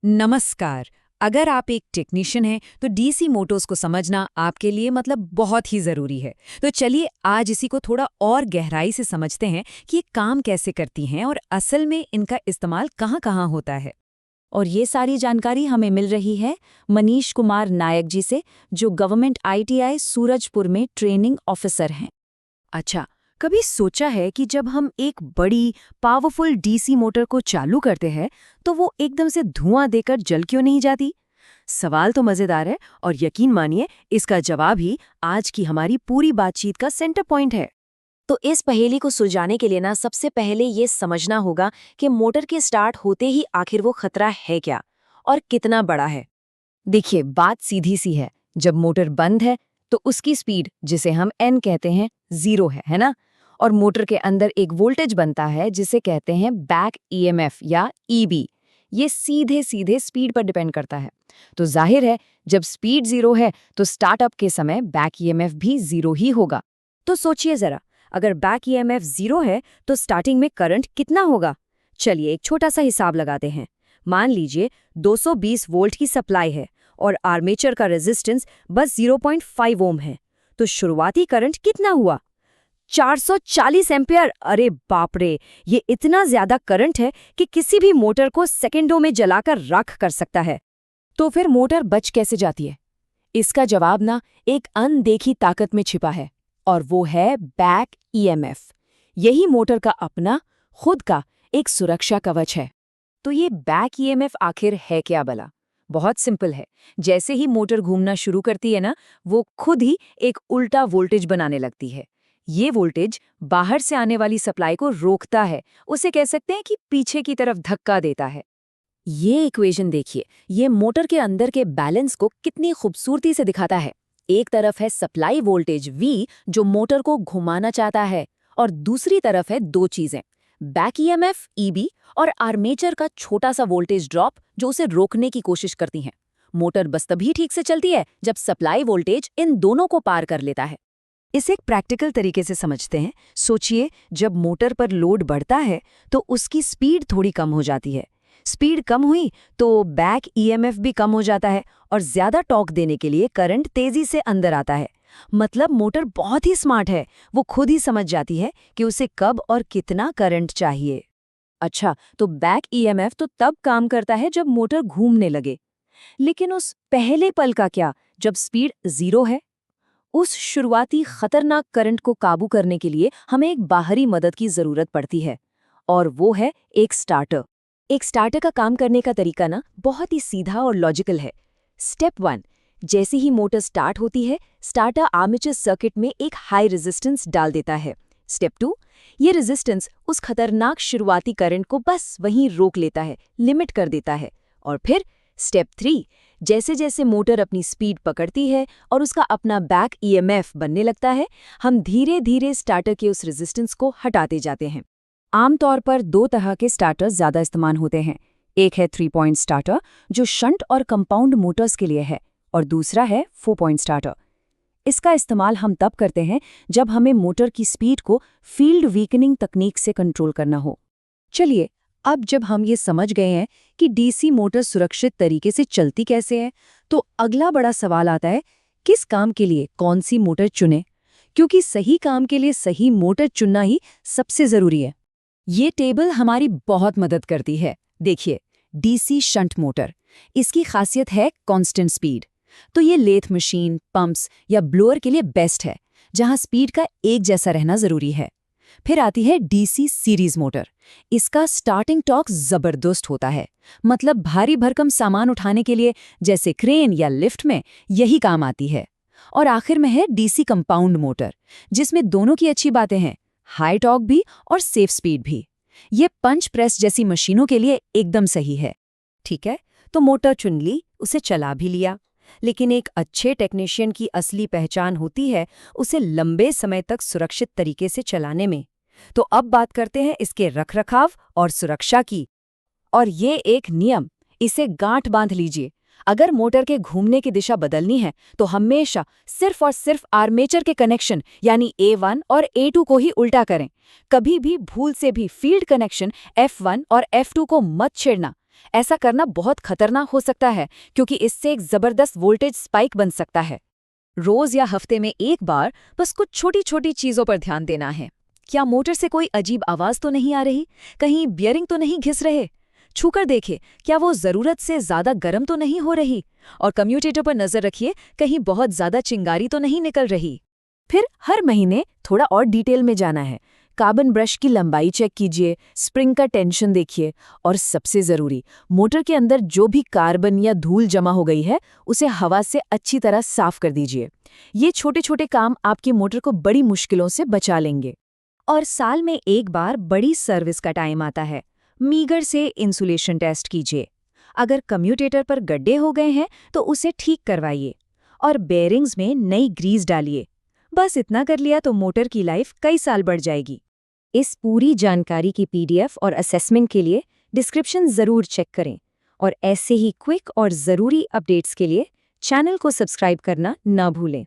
नमस्कार। अगर आप एक टेक्नीशियन हैं तो डीसी मोटर्स को समझना आपके लिए बहुत ही ज़रूरी है। तो चलिए आज इसी को थोड़ा और गहराई से समझते हैं कि ये काम कैसे करती हैं और असल में इनका इस्तेमाल कहाँ-कहाँ होता है। और ये सारी जानकारी हमें मिल रही है मनीष कुमार नायक जी से, जो गवर्नमेंट आईटीआई सूरजपुर में ट्रेनिंग ऑफिसर हैं। अच्छा, कभी सोचा है कि जब हम एक बड़ी पावरफुल डीसी मोटर को चालू करते हैं तो वो एकदम से धुआं देकर जल क्यों नहीं जाती? सवाल तो मजेदार है और यकीन मानिए इसका जवाब ही आज की हमारी पूरी बातचीत का सेंटर पॉइंट है। तो इस पहेली को सुलझाने के लिए ना सबसे पहले ये समझना होगा कि मोटर के स्टार्ट होते ही आखिर वो खतरा है क्या और कितना बड़ा है। देखिए, बात सीधी सी है। जब मोटर बंद है तो उसकी स्पीड, जिसे हम एन कहते हैं, 0 है ना? और मोटर के अंदर एक वोल्टेज बनता है जिसे कहते हैं बैक ईएमएफ या ईबी। ये सीधे सीधे स्पीड पर डिपेंड करता है। तो जाहिर है, जब स्पीड 0 है तो स्टार्टअप के समय बैक ईएमएफ भी 0 ही होगा। तो सोचिए जरा, अगर बैक ईएमएफ 0 है तो स्टार्टिंग में करंट कितना होगा? चलिए एक छोटा सा हिसाब लगाते हैं। मान लीजिए 220 वोल्ट की सप्लाई है और आर्मेचर का रेजिस्टेंस बस 0.5 ओम है, तो शुरुआती करंट कितना हुआ? 440 एम्पियर। अरे बाप रे, ये इतना ज्यादा करंट है कि किसी भी मोटर को सेकंडों में जलाकर राख कर सकता है। तो फिर मोटर बच कैसे जाती है? इसका जवाब ना एक अनदेखी ताकत में छिपा है, और वो है बैक ईएमएफ। यही मोटर का अपना खुद का एक सुरक्षा कवच है। तो ये बैक ईएमएफ आखिर है क्या भला? बहुत सिंपल है। जैसे ही मोटर घूमना शुरू करती है ना, वो खुद ही एक उल्टा वोल्टेज बनाने लगती है। ये वोल्टेज बाहर से आने वाली सप्लाई को रोकता है। उसे कह सकते हैं कि पीछे की तरफ धक्का देता है। ये इक्वेशन देखिए, ये मोटर के अंदर के बैलेंस को कितनी खूबसूरती से दिखाता है। एक तरफ है सप्लाई वोल्टेज V जो मोटर को घुमाना चाहता है, और दूसरी तरफ है दो चीजें, बैक ईएमएफ EB और आर्मेचर का छोटा सा वोल्टेज ड्रॉप जो उसे रोकने की कोशिश करती हैं। मोटर बस तभी ठीक से चलती है जब सप्लाई वोल्टेज इन दोनों को पार कर लेता है। इसे एक प्रैक्टिकल तरीके से समझते हैं। सोचिए, जब मोटर पर लोड बढ़ता है तो उसकी स्पीड थोड़ी कम हो जाती है। स्पीड कम हुई तो बैक ईएमएफ भी कम हो जाता है और ज्यादा टॉर्क देने के लिए करंट तेजी से अंदर आता है। मतलब मोटर बहुत ही स्मार्ट है, वो खुद ही समझ जाती है कि उसे कब और कितना करंट चाहिए। अच्छा, तो बैक ईएमएफ तो तब काम करता है जब मोटर घूमने लगे। लेकिन उस पहले पल का क्या, जब स्पीड 0 है? उस शुरुआती खतरनाक करंट को काबू करने के लिए हमें एक बाहरी मदद की जरूरत पड़ती है, और वो है एक स्टार्टर। एक स्टार्टर का काम करने का तरीका ना बहुत ही सीधा और लॉजिकल है। स्टेप 1, जैसे ही मोटर स्टार्ट होती है, स्टार्टर आर्मेचर सर्किट में एक हाई रेजिस्टेंस डाल देता है। स्टेप 2, ये रेजिस्टेंस उस खतरनाक शुरुआती करंट को बस वहीं रोक लेता है, लिमिट कर देता है। और फिर स्टेप 3, जैसे जैसे मोटर अपनी स्पीड पकड़ती है और उसका अपना बैक ईएमएफ बनने लगता है, हम धीरे धीरे स्टार्टर के उस रेजिस्टेंस को हटाते जाते हैं। आमतौर पर दो तरह के स्टार्टर्स ज़्यादा इस्तेमाल होते हैं। एक है 3 पॉइंट स्टार्टर जो शंट और कंपाउंड मोटर्स के लिए है, और दूसरा है 4 पॉइंट स्टार्टर। इसका इस्तेमाल हम तब करते हैं जब हमें मोटर की स्पीड को फील्ड वीकनिंग तकनीक से कंट्रोल करना हो। चलिए, अब जब हम ये समझ गए हैं कि डीसी मोटर सुरक्षित तरीके से चलती कैसे है, तो अगला बड़ा सवाल आता है, किस काम के लिए कौन सी मोटर चुनें? क्योंकि सही काम के लिए सही मोटर चुनना ही सबसे ज़रूरी है। ये टेबल हमारी बहुत मदद करती है। देखिए, डीसी शंट मोटर, इसकी खासियत है कांस्टेंट स्पीड। तो ये लेथ मशीन, पंप्स या ब्लोअर के लिए बेस्ट है, जहां स्पीड का एक जैसा रहना जरूरी है। फिर आती है डीसी सीरीज मोटर। इसका स्टार्टिंग टॉर्क जबरदस्त होता है, मतलब भारी भरकम सामान उठाने के लिए, जैसे क्रेन या लिफ्ट में, यही काम आती है। और आखिर में है डीसी कंपाउंड मोटर, जिसमें दोनों की अच्छी बातें हैं, हाई टॉर्क भी और सेफ स्पीड भी। ये पंच प्रेस जैसी मशीनों के लिए एकदम सही है। ठीक है, तो मोटर चुन ली, उसे चला भी लिया। लेकिन एक अच्छे टेक्नीशियन की असली पहचान होती है उसे लंबे समय तक सुरक्षित तरीके से चलाने में। तो अब बात करते हैं इसके रखरखाव और सुरक्षा की। और ये एक नियम, इसे गांठ बांध लीजिए। अगर मोटर के घूमने की दिशा बदलनी है तो हमेशा सिर्फ और सिर्फ आर्मेचर के कनेक्शन यानी A1 और A2 को ही उल्टा करें। कभी भी भूल से भी फील्ड कनेक्शन F1 और F2 को मत छेड़ना। ऐसा करना बहुत खतरनाक हो सकता है क्योंकि इससे एक जबरदस्त वोल्टेज स्पाइक बन सकता है। रोज या हफ्ते में एक बार बस कुछ छोटी छोटी चीजों पर ध्यान देना है। क्या मोटर से कोई अजीब आवाज तो नहीं आ रही, कहीं बियरिंग तो नहीं घिस रहे, छूकर देखे क्या वो जरूरत से ज्यादा गर्म तो नहीं हो रही, और कम्यूटेटर पर नजर रखिए कहीं बहुत ज्यादा चिंगारी तो नहीं निकल रही। फिर हर महीने थोड़ा और डिटेल में जाना है। कार्बन ब्रश की लंबाई चेक कीजिए, स्प्रिंग का टेंशन देखिए, और सबसे ज़रूरी, मोटर के अंदर जो भी कार्बन या धूल जमा हो गई है उसे हवा से अच्छी तरह साफ कर दीजिए। ये छोटे छोटे काम आपकी मोटर को बड़ी मुश्किलों से बचा लेंगे। और साल में एक बार बड़ी सर्विस का टाइम आता है। मीगर से इंसुलेशन टेस्ट कीजिए। अगर कम्यूटेटर पर गड्ढे हो गए हैं तो उसे ठीक करवाइए और बेयरिंग्स में नई ग्रीस डालिए। बस इतना कर लिया तो मोटर की लाइफ कई साल बढ़ जाएगी। इस पूरी जानकारी की पीडीएफ और असेसमेंट के लिए डिस्क्रिप्शन ज़रूर चेक करें, और ऐसे ही क्विक और ज़रूरी अपडेट्स के लिए चैनल को सब्सक्राइब करना ना भूलें।